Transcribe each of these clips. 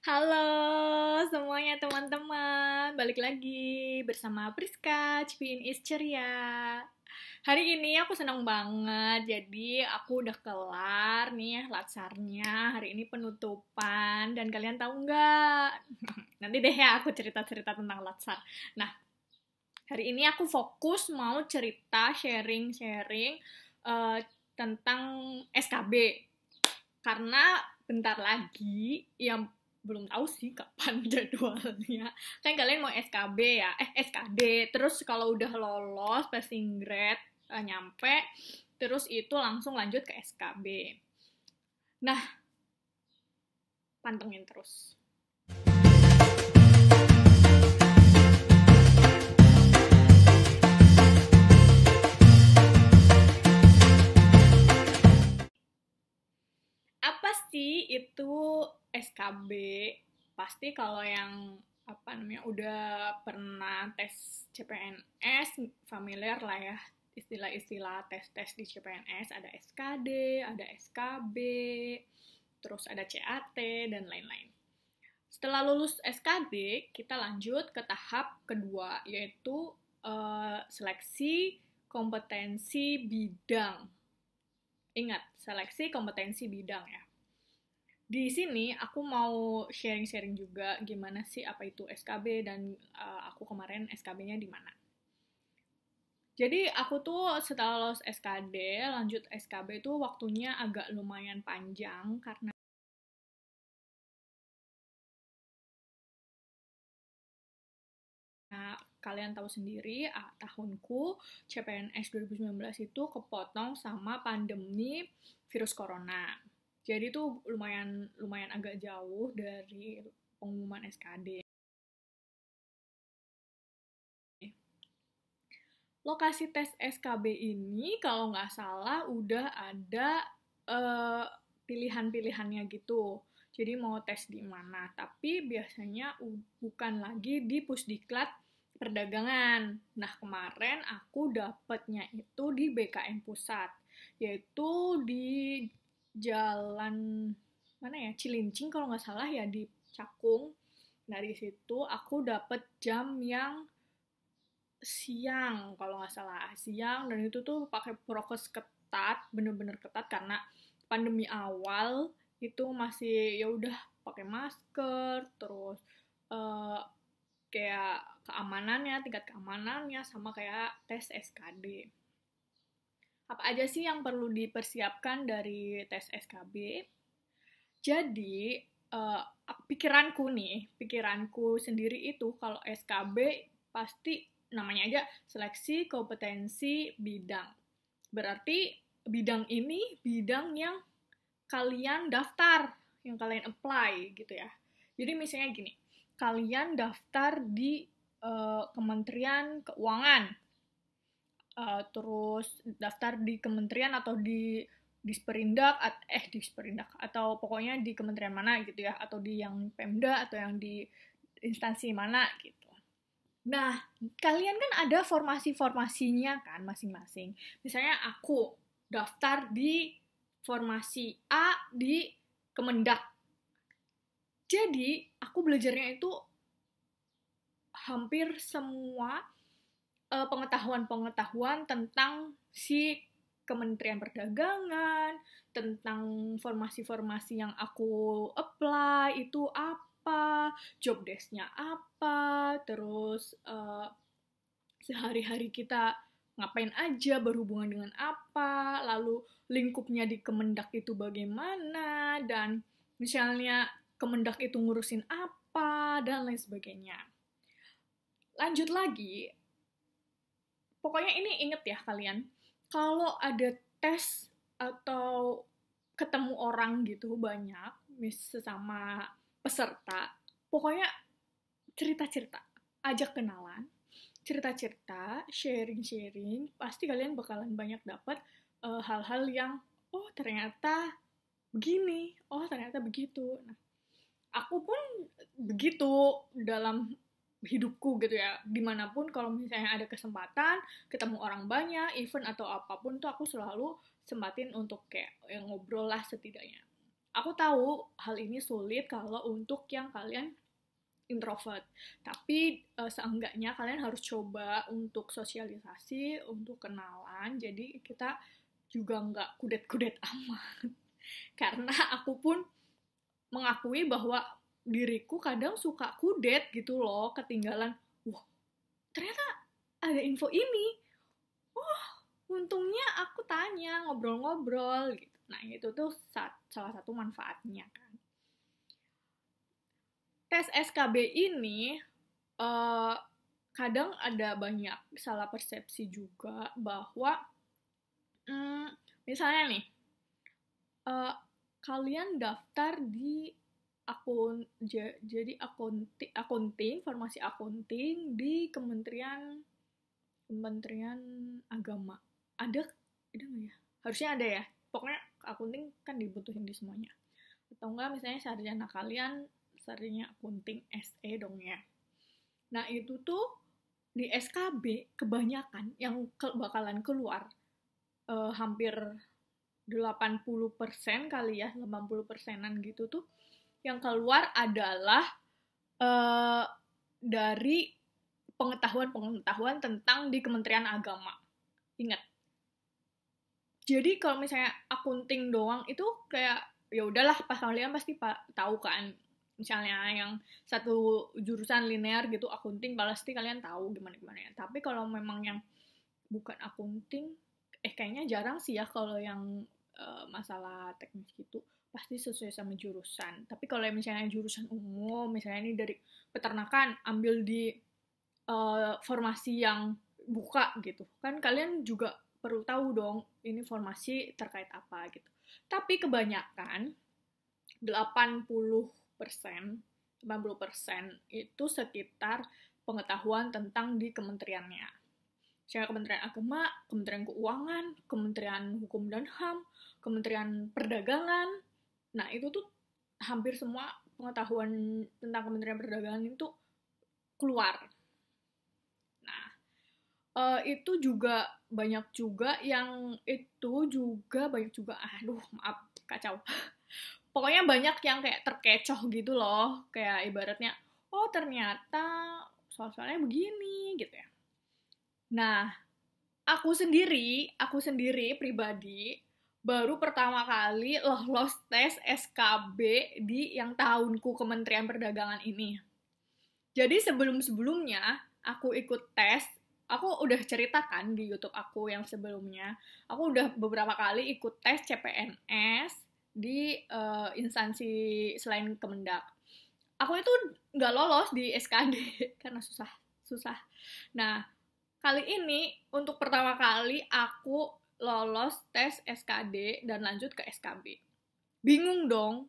Halo semuanya teman-teman, balik lagi bersama Priska, Cipiin is Ceria. Hari ini aku senang banget, jadi aku udah kelar nih latsarnya, hari ini penutupan, dan kalian tahu nggak? Nanti deh ya aku cerita-cerita tentang latsar. Nah, hari ini aku fokus mau cerita sharing-sharing eh, tentang SKB, karena bentar lagi yang belum tahu sih kapan jadwalnya. Kan kalian mau SKB ya, SKD. Terus kalau udah lolos passing grade nyampe, terus itu langsung lanjut ke SKB. Nah, pantengin terus. Apa sih itu SKB? Pasti kalau yang udah pernah tes CPNS familiar lah ya, istilah-istilah tes-tes di CPNS. Ada SKD, ada SKB, terus ada CAT dan lain-lain. Setelah lulus SKD, kita lanjut ke tahap kedua, yaitu seleksi kompetensi bidang. Ingat, seleksi kompetensi bidang ya. Di sini aku mau sharing-sharing juga gimana sih apa itu SKB dan aku kemarin SKB-nya di mana. Jadi aku tuh setelah lulus SKD, lanjut SKB itu waktunya agak lumayan panjang karena kalian tahu sendiri, tahunku CPNS 2019 itu kepotong sama pandemi virus corona. Jadi tuh lumayan agak jauh dari pengumuman SKD. Lokasi tes SKB ini kalau nggak salah udah ada pilihan-pilihannya gitu. Jadi mau tes di mana, tapi biasanya bukan lagi di Pusdiklat Perdagangan. Nah, kemarin aku dapetnya itu di BKM Pusat, yaitu di jalan mana ya, Cilincing kalau nggak salah ya, di Cakung. Dari situ aku dapet jam yang siang kalau nggak salah, siang, dan itu tuh pakai prokes ketat, bener-bener ketat karena pandemi awal itu masih ya udah pakai masker, terus uh, kayak tingkat keamanannya sama kayak tes SKD. Apa aja sih yang perlu dipersiapkan dari tes SKB? Jadi pikiranku sendiri itu kalau SKB pasti namanya aja seleksi kompetensi bidang. Berarti bidang ini bidang yang kalian daftar, yang kalian apply gitu ya. Jadi misalnya gini, kalian daftar di Kementerian Keuangan, terus daftar di kementerian atau di Disperindak atau pokoknya di kementerian mana gitu ya, atau di yang Pemda atau yang di instansi mana gitu. Nah, kalian kan ada formasi-formasinya kan masing-masing. Misalnya aku daftar di formasi A di Kemendak. Jadi, aku belajarnya itu hampir semua pengetahuan-pengetahuan tentang si Kementerian Perdagangan, tentang formasi-formasi yang aku apply itu apa, job desk-nya apa, terus sehari-hari kita ngapain aja, berhubungan dengan apa, lalu lingkupnya di Kemendak itu bagaimana, dan misalnya Kemendak itu ngurusin apa, dan lain sebagainya. Lanjut lagi, pokoknya ini inget ya kalian, kalau ada tes atau ketemu orang gitu banyak, sesama peserta, pokoknya cerita-cerita, ajak kenalan, cerita-cerita, sharing-sharing, pasti kalian bakalan banyak dapat hal-hal yang, oh ternyata begini, oh ternyata begitu. Nah, aku pun begitu dalam hidupku gitu ya, dimanapun kalau misalnya ada kesempatan ketemu orang banyak, event atau apapun tuh aku selalu sempatin untuk kayak ngobrol lah setidaknya. Aku tahu hal ini sulit kalau untuk yang kalian introvert, tapi seenggaknya kalian harus coba untuk sosialisasi, untuk kenalan, jadi kita juga nggak kudet-kudet amat. Karena aku pun mengakui bahwa diriku kadang suka kudet gitu loh, ketinggalan, wah ternyata ada info ini, untungnya aku tanya, ngobrol-ngobrol gitu. Nah itu tuh salah satu manfaatnya kan. Tes SKB ini kadang ada banyak salah persepsi juga bahwa misalnya nih, kalian daftar di jadi akunting, formasi akunting di Kementerian Agama. Ada nggak ya? Harusnya ada ya. Pokoknya akunting kan dibutuhin di semuanya. Atau enggak misalnya sarjana kalian sarjana akunting SE dong ya. Nah itu tuh di SKB kebanyakan yang bakalan keluar hampir 80% kali ya, 80%-an gitu tuh yang keluar adalah dari pengetahuan tentang di Kementerian Agama. Ingat. Jadi kalau misalnya akunting doang itu kayak ya udahlah, pas kalian pasti tahu kan. Misalnya yang satu jurusan linear gitu akunting pasti kalian tahu gimana ya. Tapi kalau memang yang bukan akunting kayaknya jarang sih ya kalau yang masalah teknis gitu pasti sesuai sama jurusan. Tapi kalau misalnya jurusan umum, misalnya ini dari peternakan ambil di formasi yang buka gitu, kan kalian juga perlu tahu dong ini formasi terkait apa gitu. Tapi kebanyakan 80% itu sekitar pengetahuan tentang di kementeriannya. Misalnya Kementerian Agama, Kementerian Keuangan, Kementerian Hukum dan HAM, Kementerian Perdagangan. Nah, itu tuh hampir semua pengetahuan tentang Kementerian Perdagangan itu keluar. Nah, itu juga banyak juga, aduh maaf, kacau. Pokoknya banyak yang kayak terkecoh gitu loh, kayak ibaratnya, oh ternyata soal-soalnya begini gitu ya. Nah, aku sendiri pribadi baru pertama kali lolos tes SKB di yang tahunku Kementerian Perdagangan ini. Jadi sebelum-sebelumnya aku ikut tes, aku udah ceritakan di YouTube aku yang sebelumnya, aku udah beberapa kali ikut tes CPNS di instansi selain Kemendak. Aku itu nggak lolos di SKD karena susah. Nah, kali ini untuk pertama kali aku lolos tes SKD dan lanjut ke SKB. Bingung dong.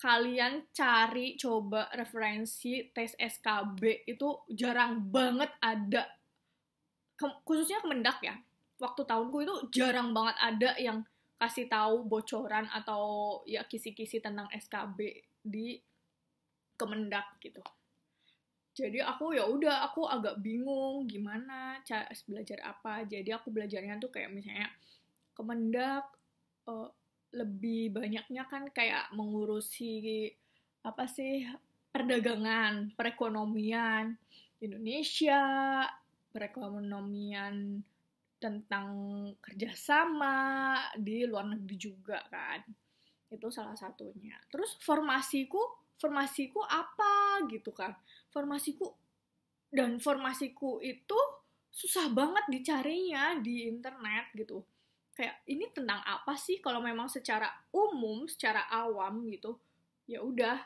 Kalian cari coba referensi tes SKB itu jarang banget ada. Khususnya Kemendak ya. Waktu tahunku itu jarang banget ada yang kasih tahu bocoran atau ya kisi-kisi tentang SKB di Kemendak gitu. Jadi aku agak bingung gimana cara belajar apa. Jadi aku belajarnya tuh kayak misalnya Kemendak lebih banyaknya kan kayak mengurusi apa sih, perdagangan, perekonomian Indonesia, perekonomian tentang kerjasama di luar negeri juga kan. Itu salah satunya. Terus formasiku apa gitu kan. Formasiku itu susah banget dicarinya di internet gitu. Kayak ini tentang apa sih, kalau memang secara umum, secara awam gitu, ya udah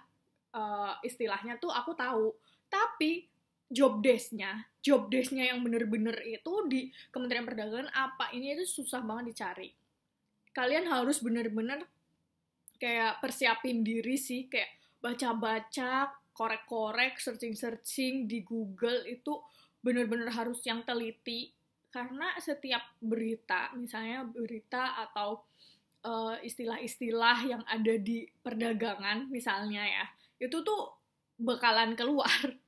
istilahnya tuh aku tahu. Tapi job desk-nya yang bener-bener itu di Kementerian Perdagangan apa ini itu susah banget dicari. Kalian harus bener-bener kayak persiapin diri sih, kayak baca-baca, korek-korek, searching di Google itu bener-bener harus yang teliti, karena setiap berita, misalnya berita atau istilah-istilah yang ada di perdagangan misalnya ya, itu tuh bakalan keluar.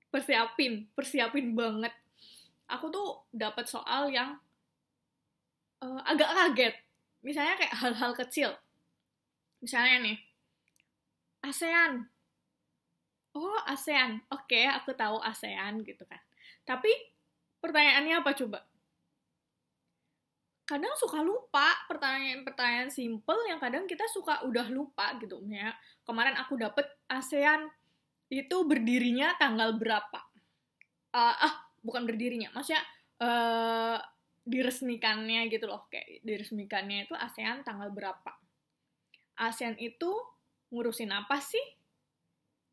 Persiapin banget. Aku tuh dapat soal yang agak kaget. Misalnya kayak hal-hal kecil. Misalnya nih, ASEAN. Oh, ASEAN. Oke, aku tahu ASEAN gitu kan. Tapi pertanyaannya apa coba? Kadang suka lupa pertanyaan-pertanyaan simple yang kadang kita suka udah lupa gitu ya. Kemarin aku dapet ASEAN itu berdirinya tanggal berapa? Bukan berdirinya, maksudnya diresmikannya gitu loh, kayak diresmikannya itu ASEAN tanggal berapa? ASEAN itu ngurusin apa sih?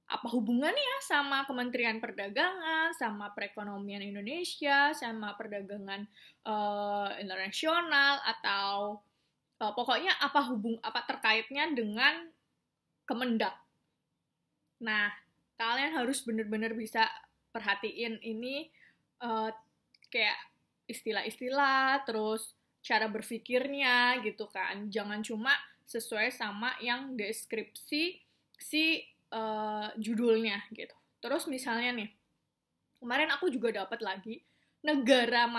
Apa hubungannya sama Kementerian Perdagangan, sama perekonomian Indonesia, sama perdagangan internasional, atau pokoknya apa terkaitnya dengan Kemendak. Nah, kalian harus benar-benar bisa perhatiin ini kayak istilah-istilah, terus cara berpikirnya gitu kan. Jangan cuma sesuai sama yang deskripsi si judulnya gitu. Terus misalnya nih, kemarin aku juga dapat lagi negara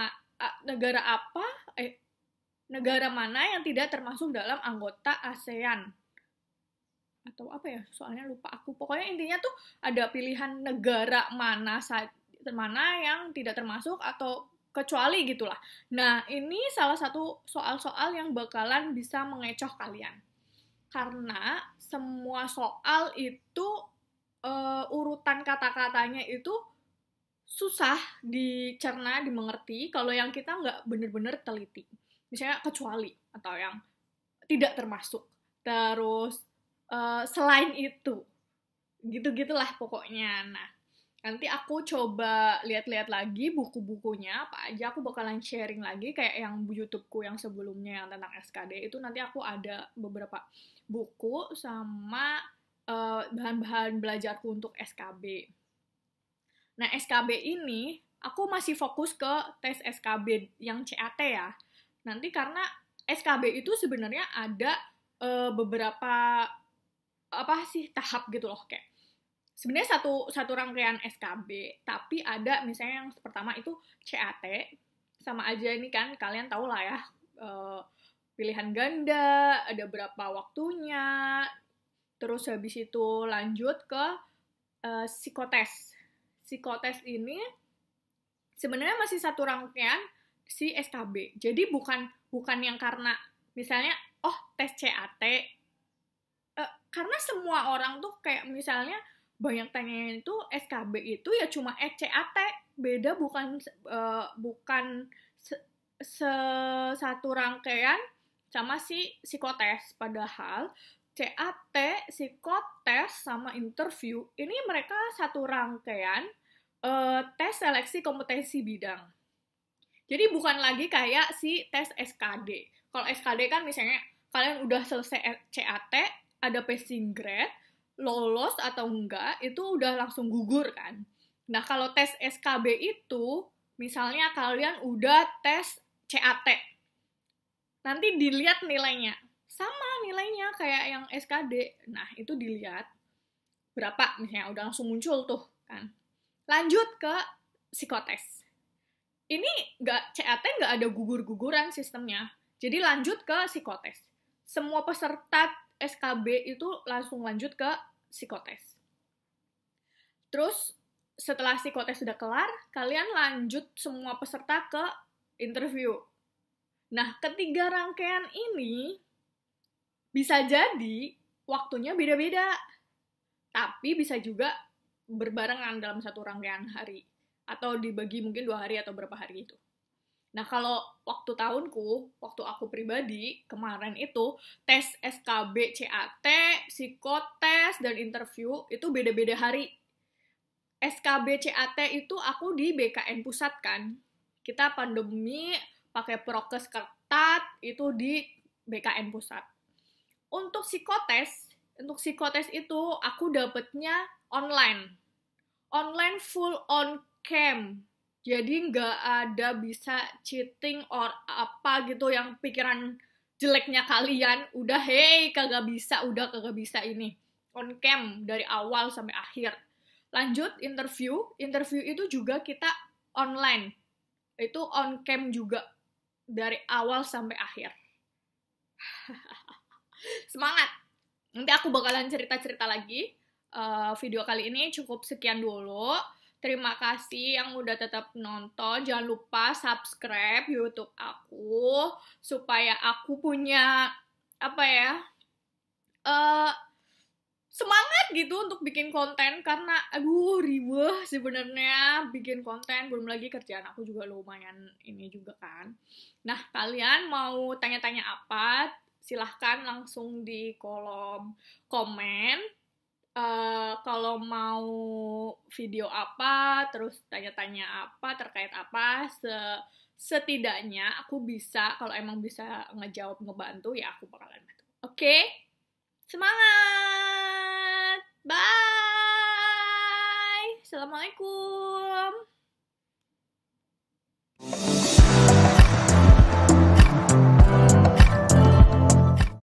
negara mana yang tidak termasuk dalam anggota ASEAN atau apa ya, soalnya lupa aku. Pokoknya intinya tuh ada pilihan negara mana yang tidak termasuk atau kecuali gitulah. Nah, ini salah satu soal-soal yang bakalan bisa mengecoh kalian. Karena semua soal itu urutan kata-katanya itu susah dicerna, dimengerti kalau yang kita nggak bener-bener teliti. Misalnya kecuali atau yang tidak termasuk. Terus selain itu, gitu-gitulah pokoknya. Nah, nanti aku coba lihat-lihat lagi buku-bukunya apa aja, aku bakalan sharing lagi kayak yang YouTubeku yang sebelumnya yang tentang SKD itu. Nanti aku ada beberapa buku sama bahan-bahan belajarku untuk SKB. Nah, SKB ini aku masih fokus ke tes SKB yang CAT ya. Nanti karena SKB itu sebenarnya ada beberapa apa sih tahap gitu loh, kayak sebenarnya satu rangkaian SKB, tapi ada misalnya yang pertama itu CAT, sama aja ini kan kalian tahu lah ya, pilihan ganda, ada berapa waktunya, terus habis itu lanjut ke psikotes. Psikotes ini sebenarnya masih satu rangkaian si SKB. Jadi bukan yang karena misalnya tes CAT, karena semua orang tuh kayak misalnya banyak tanyain itu SKB itu ya cuma CAT, beda bukan satu rangkaian sama si psikotes. Padahal CAT, psikotes, sama interview ini mereka satu rangkaian tes seleksi kompetensi bidang. Jadi bukan lagi kayak si tes SKD. Kalau SKD kan misalnya kalian udah selesai CAT, ada passing grade, lolos atau enggak, itu udah langsung gugur kan. Nah, kalau tes SKB itu, misalnya kalian udah tes CAT, nanti dilihat nilainya. Sama nilainya kayak yang SKD. Nah, itu dilihat berapa, misalnya udah langsung muncul tuh kan. Lanjut ke psikotes. Ini CAT nggak ada gugur-guguran sistemnya. Jadi lanjut ke psikotes. Semua peserta SKB itu langsung lanjut ke psikotes. Terus setelah psikotes sudah kelar, kalian lanjut semua peserta ke interview. Nah, ketiga rangkaian ini bisa jadi waktunya beda-beda. Tapi bisa juga berbarengan dalam satu rangkaian hari. Atau dibagi mungkin 2 hari atau berapa hari itu. Nah, kalau waktu tahunku, waktu aku pribadi, kemarin itu, tes SKB, CAT, psikotes, dan interview, itu beda-beda hari. SKB, CAT itu aku di BKN Pusat kan. Kita pandemi, pakai prokes ketat, itu di BKN Pusat. Untuk psikotes itu aku dapetnya online. Online full on cam. Jadi nggak ada bisa cheating or apa gitu yang pikiran jeleknya kalian. Udah kagak bisa ini. On cam dari awal sampai akhir. Lanjut interview itu juga kita online. Itu on cam juga dari awal sampai akhir. Semangat! Nanti aku bakalan cerita-cerita lagi. Video kali ini cukup sekian dulu. Terima kasih yang udah tetap nonton. Jangan lupa subscribe YouTube aku supaya aku punya semangat gitu untuk bikin konten, karena ribet sebenarnya bikin konten, belum lagi kerjaan aku juga lumayan ini juga kan. Nah, kalian mau tanya-tanya apa, silahkan langsung di kolom komen. Kalau mau video apa, terus tanya-tanya apa, terkait apa, setidaknya aku bisa, kalau emang bisa ngejawab, ngebantu, ya aku bakalan bantu. Oke? Semangat! Bye! Assalamualaikum!